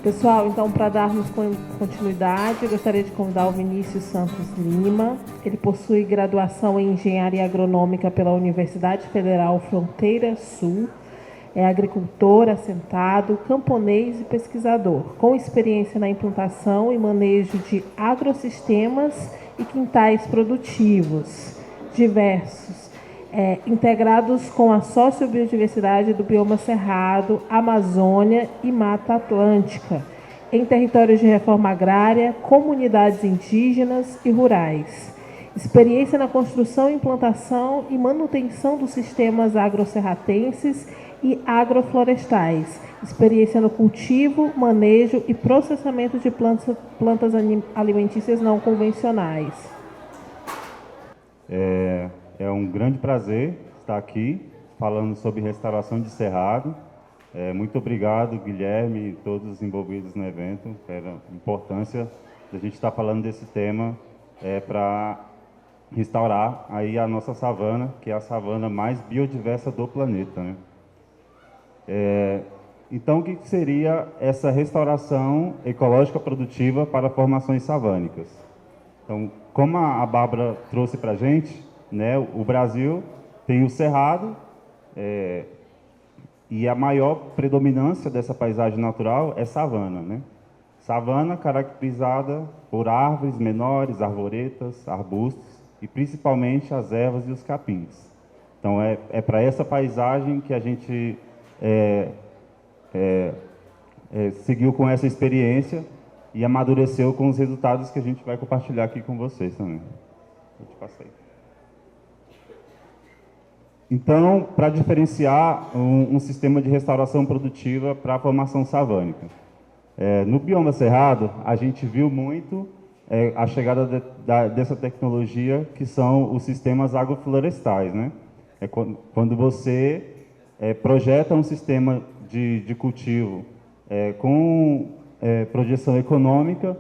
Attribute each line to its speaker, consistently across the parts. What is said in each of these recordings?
Speaker 1: Pessoal, então, para darmos continuidade, eu gostaria de convidar o Vinícius Santos Lima. Ele possui graduação em Engenharia Agronômica pela Universidade Federal Fronteira Sul. É agricultor assentado, camponês e pesquisador, com experiência na implantação e manejo de agrossistemas e quintais produtivos diversos, integrados com a sociobiodiversidade do bioma Cerrado, Amazônia e Mata Atlântica, em territórios de reforma agrária, comunidades indígenas e rurais. Experiência na construção, implantação e manutenção dos sistemas agroserratenses e agroflorestais. Experiência no cultivo, manejo e processamento de plantas alimentícias não convencionais.
Speaker 2: É um grande prazer estar aqui falando sobre restauração de cerrado. Muito obrigado, Guilherme e todos os envolvidos no evento, pela importância da gente estar falando desse tema para restaurar aí a nossa savana, que é a savana mais biodiversa do planeta, né? Então, o que seria essa restauração ecológica produtiva para formações savânicas? Então, como a Bárbara trouxe para a gente, né, o Brasil tem o cerrado, e a maior predominância dessa paisagem natural é savana, né? Savana caracterizada por árvores menores, arvoretas, arbustos e principalmente as ervas e os capins. Então, é para essa paisagem que a gente seguiu com essa experiência e amadureceu com os resultados que a gente vai compartilhar aqui com vocês também. Vou te passar aí. Então, para diferenciar um sistema de restauração produtiva para a formação savânica. No bioma cerrado, a gente viu muito a chegada dessa tecnologia, que são os sistemas agroflorestais, né? Quando você projeta um sistema de cultivo com projeção econômica,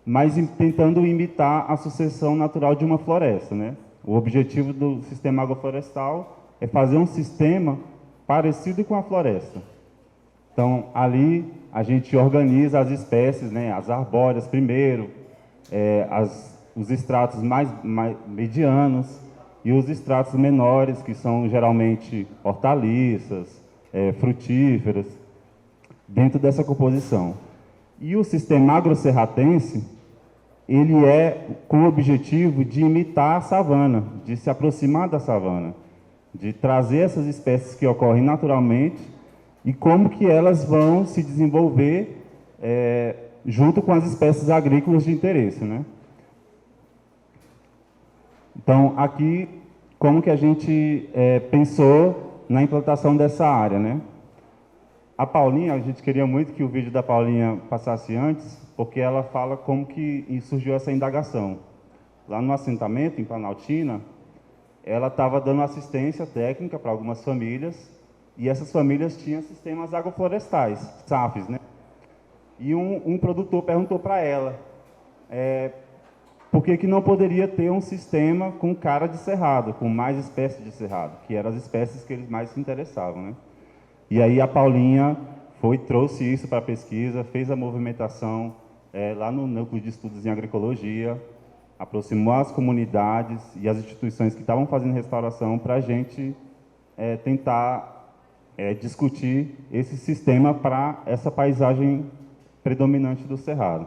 Speaker 2: mas tentando imitar a sucessão natural de uma floresta, né? O objetivo do sistema agroflorestal é fazer um sistema parecido com a floresta. Então, ali a gente organiza as espécies, né? As arbóreas primeiro, os estratos mais medianos e os estratos menores, que são geralmente hortaliças, frutíferas, dentro dessa composição. E o sistema agroserratense, ele é com o objetivo de imitar a savana, de se aproximar da savana, de trazer essas espécies que ocorrem naturalmente e como que elas vão se desenvolver junto com as espécies agrícolas de interesse, né? Então, aqui, como que a gente pensou na implantação dessa área, né? A Paulinha, a gente queria muito que o vídeo da Paulinha passasse antes, porque ela fala como que surgiu essa indagação. Lá no assentamento, em Planaltina, ela estava dando assistência técnica para algumas famílias, e essas famílias tinham sistemas agroflorestais, SAFs, né? E um produtor perguntou para ela por que não poderia ter um sistema com cara de cerrado, com mais espécies de cerrado, que eram as espécies que eles mais se interessavam, né? E aí a Paulinha trouxe isso para a pesquisa, fez a movimentação lá no Núcleo de Estudos em Agroecologia, aproximou as comunidades e as instituições que estavam fazendo restauração para a gente tentar discutir esse sistema para essa paisagem predominante do Cerrado.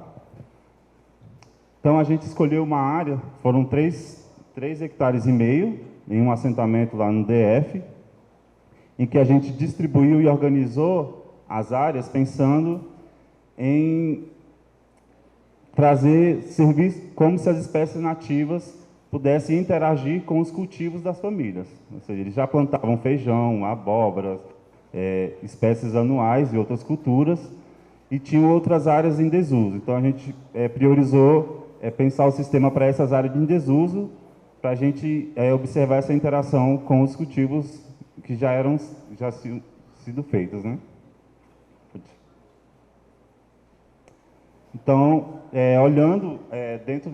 Speaker 2: Então, a gente escolheu uma área, foram 3,5 hectares em um assentamento lá no DF, em que a gente distribuiu e organizou as áreas pensando em trazer serviço como se as espécies nativas pudessem interagir com os cultivos das famílias. Ou seja, eles já plantavam feijão, abóboras, espécies anuais e outras culturas, e tinham outras áreas em desuso. Então, a gente priorizou pensar o sistema para essas áreas em desuso, para a gente observar essa interação com os cultivos que já sido feitos, né? Então, olhando dentro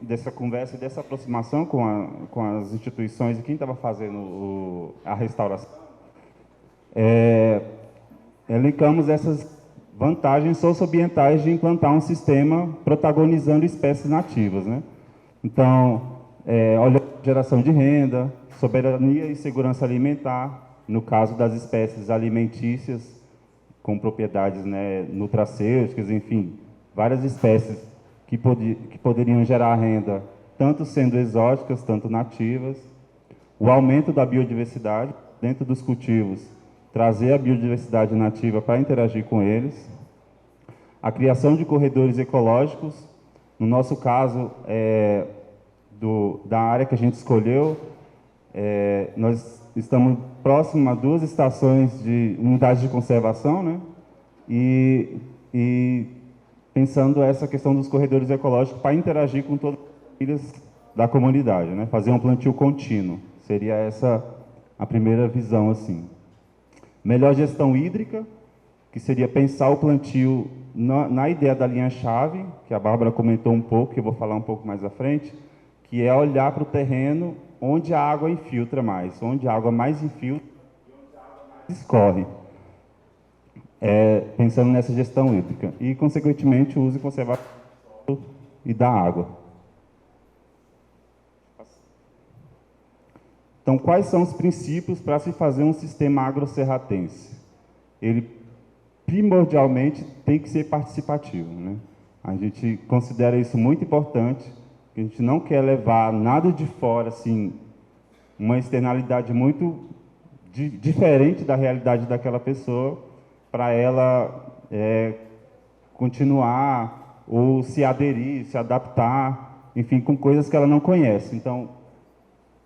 Speaker 2: dessa conversa e dessa aproximação com as instituições e quem estava fazendo a restauração, elencamos essas vantagens socioambientais de implantar um sistema protagonizando espécies nativas, né? Então, olha, geração de renda, soberania e segurança alimentar, no caso das espécies alimentícias com propriedades, né, nutracêuticas, enfim, várias espécies que poderiam gerar renda, tanto sendo exóticas, tanto nativas. O aumento da biodiversidade dentro dos cultivos, trazer a biodiversidade nativa para interagir com eles. A criação de corredores ecológicos, no nosso caso, da área que a gente escolheu, nós estamos próximo a 2 estações de unidades de conservação, né? E pensando essa questão dos corredores ecológicos para interagir com todas as famílias da comunidade, né? Fazer um plantio contínuo, seria essa a primeira visão, assim. Melhor gestão hídrica, que seria pensar o plantio na ideia da linha-chave, que a Bárbara comentou um pouco, que eu vou falar um pouco mais à frente, que é olhar para o terreno onde a água infiltra mais, onde a água mais infiltra, escorre. Pensando nessa gestão hídrica. E, consequentemente, o uso e conservação e da água. Então, quais são os princípios para se fazer um sistema agroserratense? Ele, primordialmente, tem que ser participativo, né? A gente considera isso muito importante, a gente não quer levar nada de fora, assim, uma externalidade muito diferente da realidade daquela pessoa, para ela continuar ou se aderir, se adaptar, enfim, com coisas que ela não conhece. Então,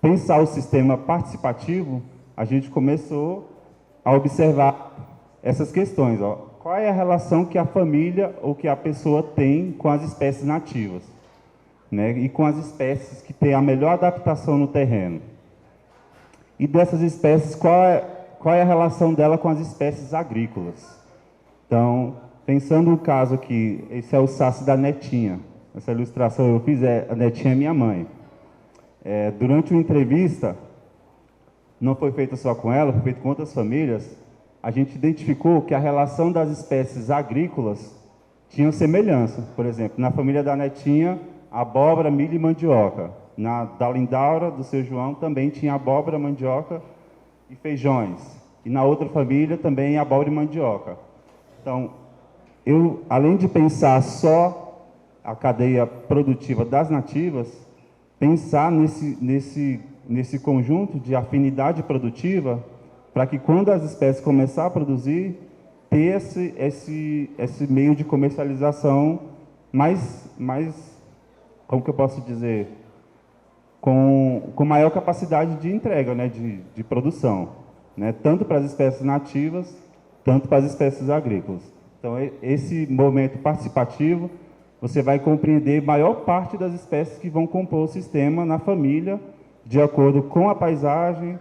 Speaker 2: pensar o sistema participativo, a gente começou a observar essas questões. Ó. Qual é a relação que a família ou que a pessoa tem com as espécies nativas, né? E com as espécies que têm a melhor adaptação no terreno? E dessas espécies, qual é a relação dela com as espécies agrícolas? Então, pensando no caso aqui, esse é o saci da Netinha. Essa ilustração eu fiz, a Netinha é minha mãe. Durante uma entrevista, não foi feita só com ela, foi feita com outras famílias, a gente identificou que a relação das espécies agrícolas tinha semelhança. Por exemplo, na família da Netinha, abóbora, milho e mandioca. Na da Lindaura, do seu João, também tinha abóbora, mandioca e feijões. E na outra família também abóbora e mandioca. Então, eu, além de pensar só a cadeia produtiva das nativas, pensar nesse conjunto de afinidade produtiva, para que quando as espécies começarem a produzir, ter esse meio de comercialização mais, como que eu posso dizer, com maior capacidade de entrega, né, de produção, né, tanto para as espécies nativas, tanto para as espécies agrícolas. Então, esse momento participativo, você vai compreender maior parte das espécies que vão compor o sistema na família, de acordo com a paisagem,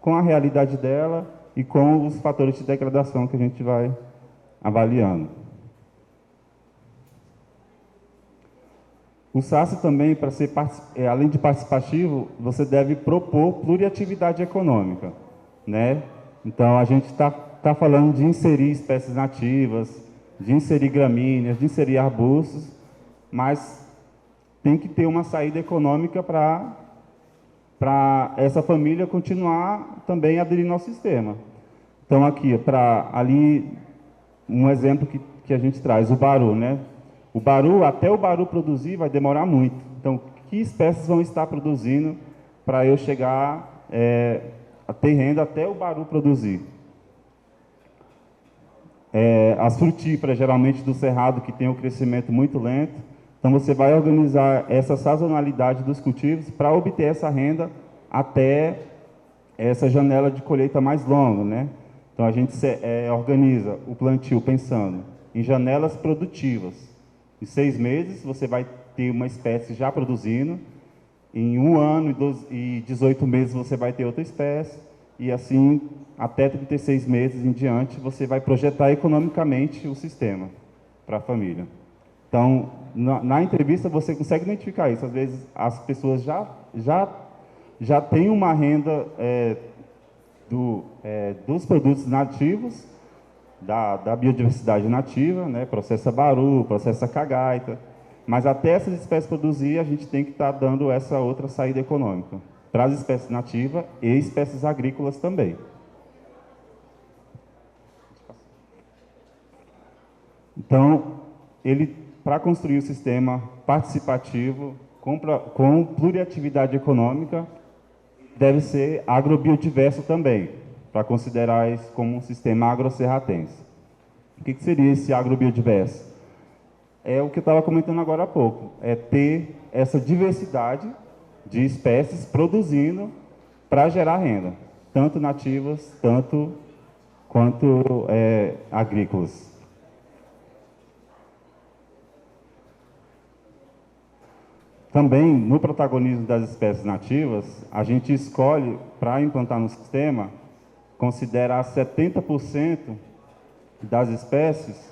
Speaker 2: com a realidade dela e com os fatores de degradação que a gente vai avaliando. O SASSI também, para ser além de participativo, você deve propor pluriatividade econômica, né? Então, a gente está falando de inserir espécies nativas, de inserir gramíneas, de inserir arbustos, mas tem que ter uma saída econômica para essa família continuar também aderindo ao sistema. Então, aqui, ali, um exemplo que a gente traz, o baru, né? O baru, até o baru produzir, vai demorar muito. Então, que espécies vão estar produzindo para eu chegar a ter renda até o baru produzir? As frutíferas, geralmente do cerrado, que tem um crescimento muito lento. Então, você vai organizar essa sazonalidade dos cultivos para obter essa renda até essa janela de colheita mais longa, né? Então, a gente organiza o plantio pensando em janelas produtivas. Em 6 meses, você vai ter uma espécie já produzindo. Em 1 ano e 18 meses, você vai ter outra espécie. E assim, até 36 meses em diante, você vai projetar economicamente o sistema para a família. Então, na entrevista, você consegue identificar isso. Às vezes, as pessoas já têm uma renda dos produtos nativos, da biodiversidade nativa, né? Processa baru, processa cagaita, mas até essas espécies produzir, a gente tem que estar dando essa outra saída econômica para as espécies nativas e espécies agrícolas também. Então, para construir o sistema participativo com pluriatividade econômica, deve ser agrobiodiverso também, para considerar isso como um sistema agrocerratense. O que seria esse agrobiodiverso? É o que eu estava comentando agora há pouco, é ter essa diversidade de espécies produzindo para gerar renda, tanto nativas, quanto agrícolas. Também, no protagonismo das espécies nativas, a gente escolhe, para implantar no sistema, considerar 70% das espécies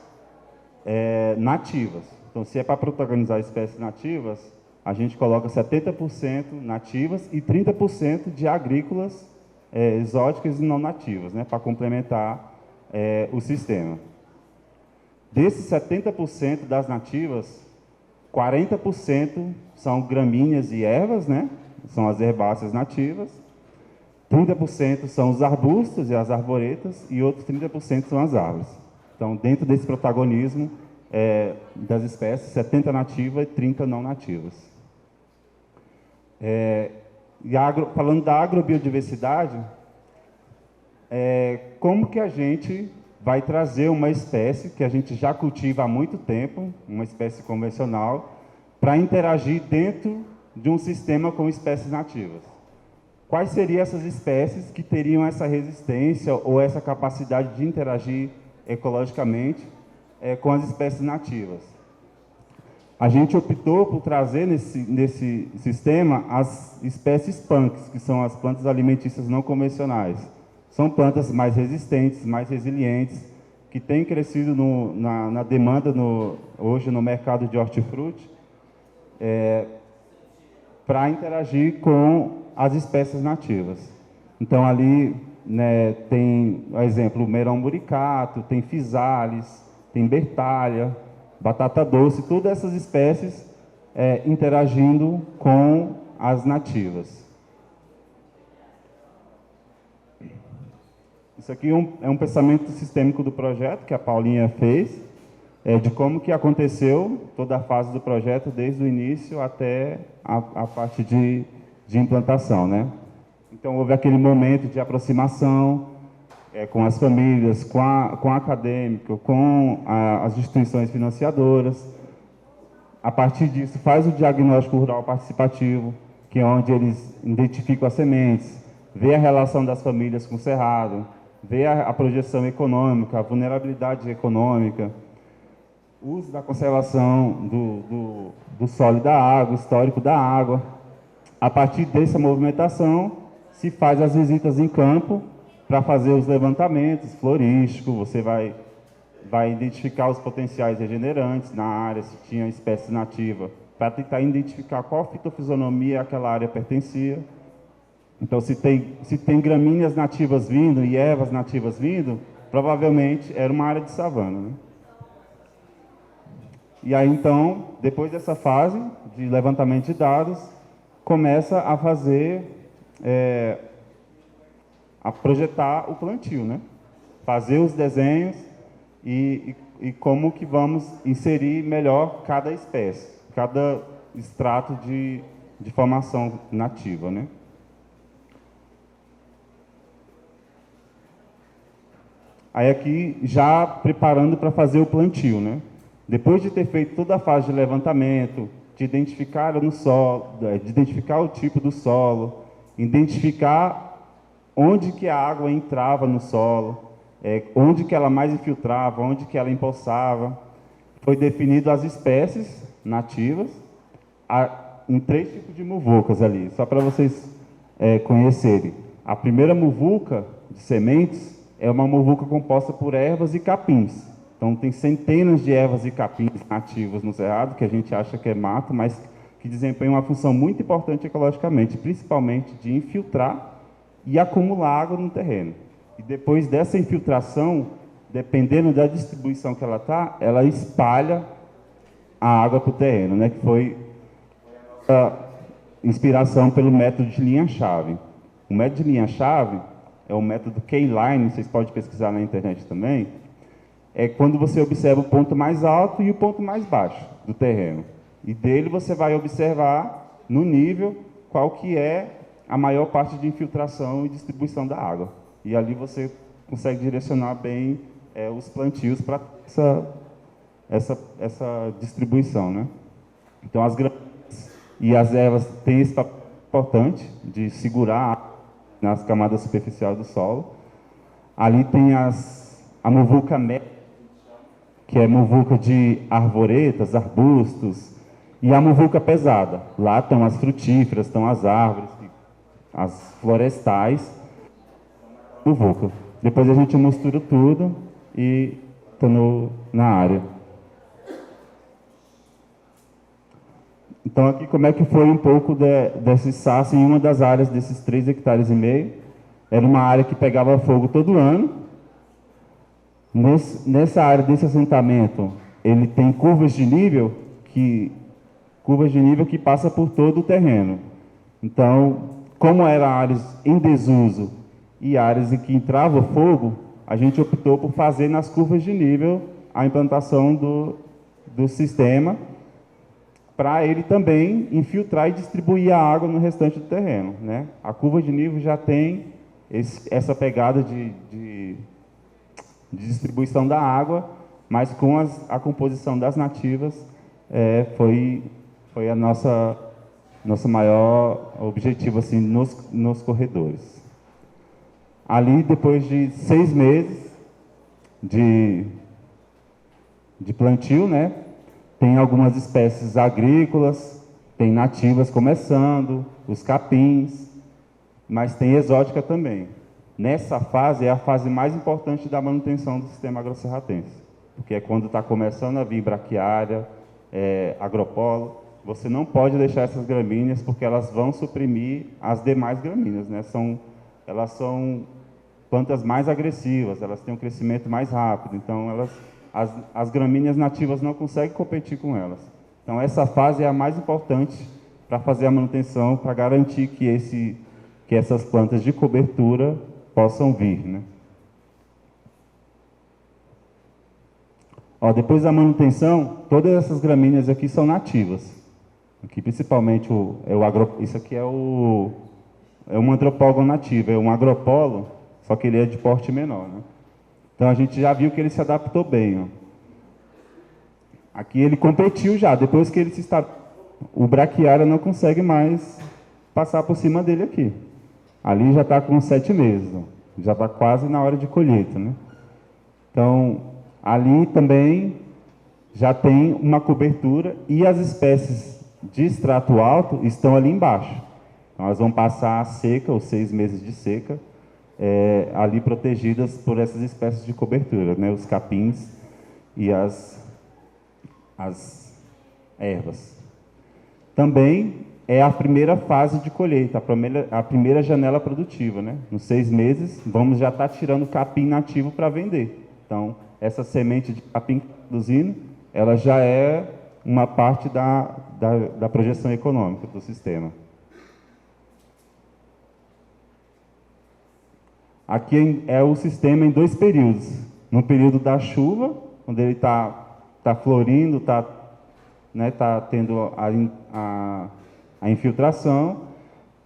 Speaker 2: nativas. Então, se é para protagonizar espécies nativas, a gente coloca 70% nativas e 30% de agrícolas exóticas e não nativas, né, para complementar o sistema. Desses 70% das nativas, 40% são gramíneas e ervas, né? São as herbáceas nativas. 30% são os arbustos e as arvoretas, e outros 30% são as árvores. Então, dentro desse protagonismo das espécies, 70 nativas e 30 não nativas. Falando da agrobiodiversidade, como que a gente vai trazer uma espécie que a gente já cultiva há muito tempo, uma espécie convencional, para interagir dentro de um sistema com espécies nativas? Quais seriam essas espécies que teriam essa resistência ou essa capacidade de interagir ecologicamente com as espécies nativas? A gente optou por trazer nesse sistema as espécies punks, que são as plantas alimentícias não convencionais. São plantas mais resistentes, mais resilientes, que têm crescido na demanda hoje no mercado de hortifruti, para interagir com as espécies nativas. Então, ali, né, tem, por exemplo, o meirão muricato, tem fisales, tem bertalha, batata doce, todas essas espécies interagindo com as nativas. Isso aqui é um pensamento sistêmico do projeto que a Paulinha fez, de como que aconteceu toda a fase do projeto, desde o início até a parte de implantação, né? Então, houve aquele momento de aproximação com as famílias, com a acadêmica, com as instituições financiadoras. A partir disso, faz o diagnóstico rural participativo, que é onde eles identificam as sementes, vê a relação das famílias com o cerrado, vê a projeção econômica, a vulnerabilidade econômica, uso da conservação do solo e da água, histórico da água. A partir dessa movimentação, se faz as visitas em campo para fazer os levantamentos florísticos, você vai identificar os potenciais regenerantes na área, se tinha espécie nativa, para tentar identificar qual fitofisionomia aquela área pertencia. Então, se tem gramíneas nativas vindo e ervas nativas vindo, provavelmente era uma área de savana, né? E aí, então, depois dessa fase de levantamento de dados, começa a fazer, a projetar o plantio, né? Fazer os desenhos e como que vamos inserir melhor cada espécie, cada extrato de formação nativa, né? Aí aqui, já preparando para fazer o plantio, né? Depois de ter feito toda a fase de levantamento, de identificar no solo, de identificar o tipo do solo, identificar onde que a água entrava no solo, onde que ela mais infiltrava, onde que ela empoçava, foi definido as espécies nativas em 3 tipos de muvucas ali, só para vocês conhecerem. A primeira muvuca de sementes é uma muvuca composta por ervas e capins. Então, tem centenas de ervas e capins nativos no cerrado, que a gente acha que é mato, mas que desempenham uma função muito importante ecologicamente, principalmente de infiltrar e acumular água no terreno. E depois dessa infiltração, dependendo da distribuição que ela está, ela espalha a água para o terreno, né? Que foi a inspiração pelo método de linha-chave. O método de linha-chave é o método K-line, vocês podem pesquisar na internet também, é quando você observa o ponto mais alto e o ponto mais baixo do terreno. E dele você vai observar, no nível, qual que é a maior parte de infiltração e distribuição da água. E ali você consegue direcionar bem os plantios para essa distribuição, né? Então, as gramíneas e as ervas têm esse papel importante de segurar nas camadas superficiais do solo. Ali tem a muvuca média, que é muvuca de arvoretas, arbustos, e a muvuca pesada. Lá estão as frutíferas, estão as árvores, as florestais, muvuca. Depois a gente mistura tudo e está na área. Então, aqui como é que foi um pouco desse SASS em uma das áreas desses 3,5 hectares. Era uma área que pegava fogo todo ano. Nessa área desse assentamento, ele tem curvas de nível que passa por todo o terreno. Então, como eram áreas em desuso e áreas em que entrava fogo, a gente optou por fazer nas curvas de nível a implantação do sistema, para ele também infiltrar e distribuir a água no restante do terreno, né? A curva de nível já tem essa pegada de distribuição da água, mas com a composição das nativas foi a nosso maior objetivo assim, nos corredores. Ali, depois de 6 meses de plantio, né? Tem algumas espécies agrícolas, tem nativas começando, os capins, mas tem exótica também. Nessa fase é a fase mais importante da manutenção do sistema agrosserratense, porque é quando está começando a vir braquiária, agropolo. Você não pode deixar essas gramíneas, porque elas vão suprimir as demais gramíneas, né? Elas são plantas mais agressivas, elas têm um crescimento mais rápido, então as gramíneas nativas não conseguem competir com elas. Então, essa fase é a mais importante para fazer a manutenção, para garantir que essas plantas de cobertura possam vir, né? Depois da manutenção, todas essas gramíneas aqui são nativas. Aqui, principalmente, isso aqui é um antropólogo nativo, é um agropolo, só que ele é de porte menor, né? Então, a gente já viu que ele se adaptou bem. Ó. Aqui ele competiu já. Depois que ele o braquiária não consegue mais passar por cima dele aqui. Ali já está com 7 meses. Ó. Já está quase na hora de colheita, né? Então, ali também já tem uma cobertura e as espécies de extrato alto estão ali embaixo. Então, elas vão passar a seca, os 6 meses de seca, ali protegidas por essas espécies de cobertura, né? Os capins e as ervas. Também é a primeira fase de colheita, a primeira janela produtiva, né? Nos 6 meses, vamos já estar tirando capim nativo para vender. Então, essa semente de capim produzindo, ela já é uma parte da projeção econômica do sistema. Aqui é o sistema em 2 períodos. No período da chuva, quando ele está florindo, está tendo a infiltração,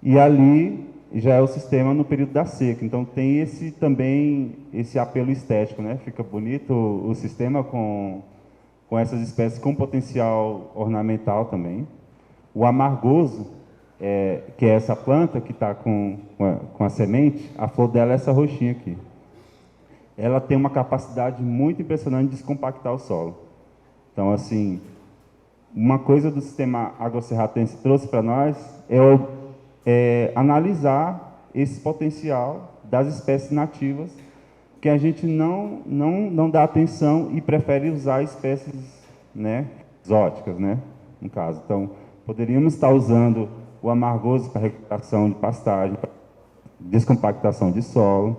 Speaker 2: e ali já é o sistema no período da seca. Então tem também esse apelo estético, né? Fica bonito o sistema com essas espécies com potencial ornamental também. O amargoso, que é essa planta que está com a semente, a flor dela é essa roxinha aqui. Ela tem uma capacidade muito impressionante de descompactar o solo. Então, assim, uma coisa do sistema agrosserratense trouxe para nós é analisar esse potencial das espécies nativas, que a gente não dá atenção e prefere usar espécies, né, exóticas, né, no caso. Então, poderíamos estar usando o amargoso para recuperação de pastagem, para descompactação de solo.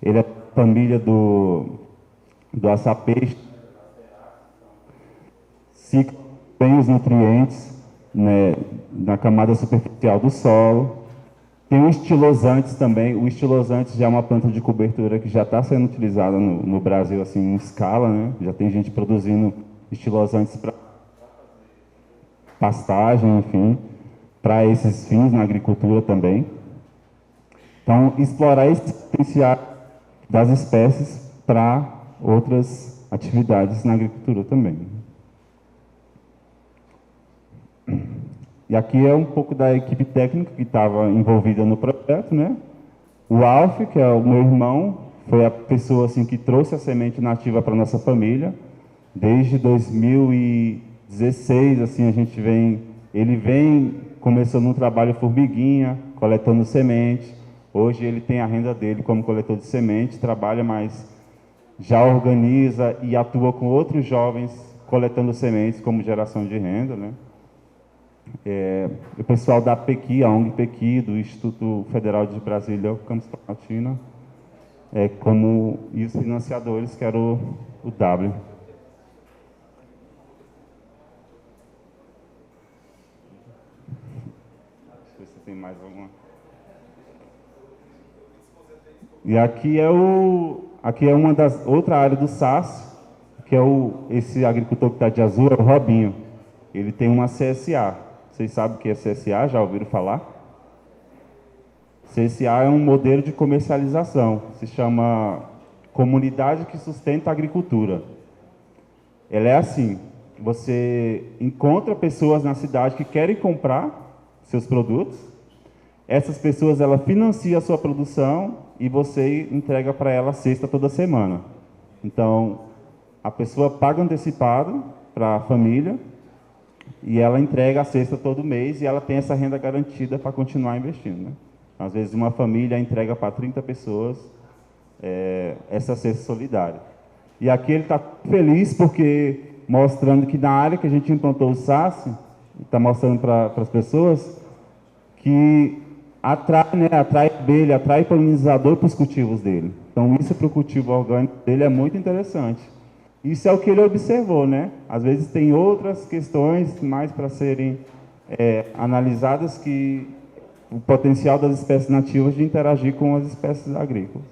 Speaker 2: Ele é família doaçar peixe, cicla bem os nutrientes, né, na camada superficial do solo. Tem o estilosantes também. O estilosantes já é uma planta de cobertura que já está sendo utilizada no Brasil assim, em escala, né? Já tem gente produzindo estilosantes para pastagem, enfim, para esses fins na agricultura também. Então, explorar esse potencial das espécies para outras atividades na agricultura também. E aqui é um pouco da equipe técnica que estava envolvida no projeto, né? O Alf, que é o meu irmão, foi a pessoa assim que trouxe a semente nativa para nossa família. Desde 2016, assim, ele vem começando um trabalho formiguinha, coletando semente. Hoje ele tem a renda dele como coletor de semente, trabalha, mas já organiza e atua com outros jovens coletando sementes como geração de renda, né? O pessoal da PEQI, a ONG PEQI, do Instituto Federal de Brasília, Campus Planaltina, e os financiadores, que era o W. Deixa eu ver se tem mais alguma. E aqui é uma das outra área do SAS, que é esse agricultor que está de azul, é o Robinho. Ele tem uma CSA. Vocês sabem o que é CSA? Já ouviram falar? CSA é um modelo de comercialização. Se chama Comunidade que Sustenta a Agricultura. Ela é assim: você encontra pessoas na cidade que querem comprar seus produtos. Essas pessoas, ela financia a sua produção e você entrega para ela a cesta toda semana. Então, a pessoa paga antecipado para a família e ela entrega a cesta todo mês e ela tem essa renda garantida para continuar investindo, né? Às vezes, uma família entrega para 30 pessoas essa cesta solidária. E aqui ele está feliz porque, mostrando que na área que a gente implantou o SAS, está mostrando para as pessoas que atrai abelha, atrai polinizador para os cultivos dele. Então, isso para o cultivo orgânico dele é muito interessante. Isso é o que ele observou, né? Às vezes tem outras questões mais para serem analisadas, que o potencial das espécies nativas de interagir com as espécies agrícolas.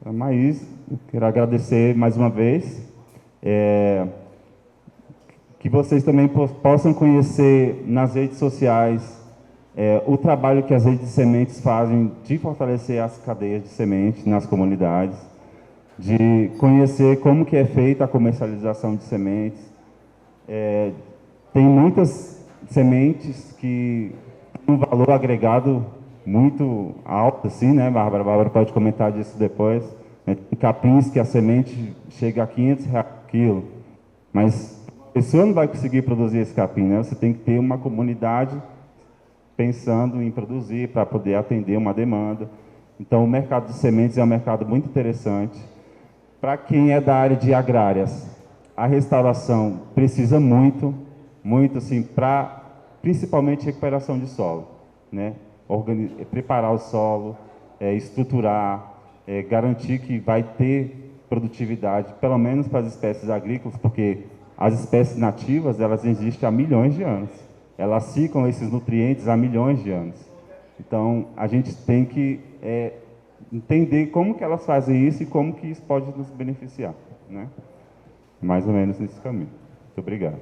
Speaker 2: Mas, quero agradecer mais uma vez. Que vocês também possam conhecer nas redes sociais o trabalho que as redes de sementes fazem de fortalecer as cadeias de sementes nas comunidades, de conhecer como que é feita a comercialização de sementes. Tem muitas sementes que têm um valor agregado muito alto, assim, né, Bárbara? A Bárbara pode comentar disso depois. Tem capins que a semente chega a R$500 por quilo, mas a pessoa não vai conseguir produzir esse capim, né? Você tem que ter uma comunidade pensando em produzir para poder atender uma demanda. Então, o mercado de sementes é um mercado muito interessante. Para quem é da área de agrárias, a restauração precisa muito, assim, para principalmente recuperação de solo, né? Preparar o solo, estruturar, garantir que vai ter produtividade, pelo menos para as espécies agrícolas, porque as espécies nativas, elas existem há milhões de anos. Elas ciclam esses nutrientes há milhões de anos. Então, a gente tem que entender como que elas fazem isso e como que isso pode nos beneficiar, né? Mais ou menos nesse caminho. Muito obrigado.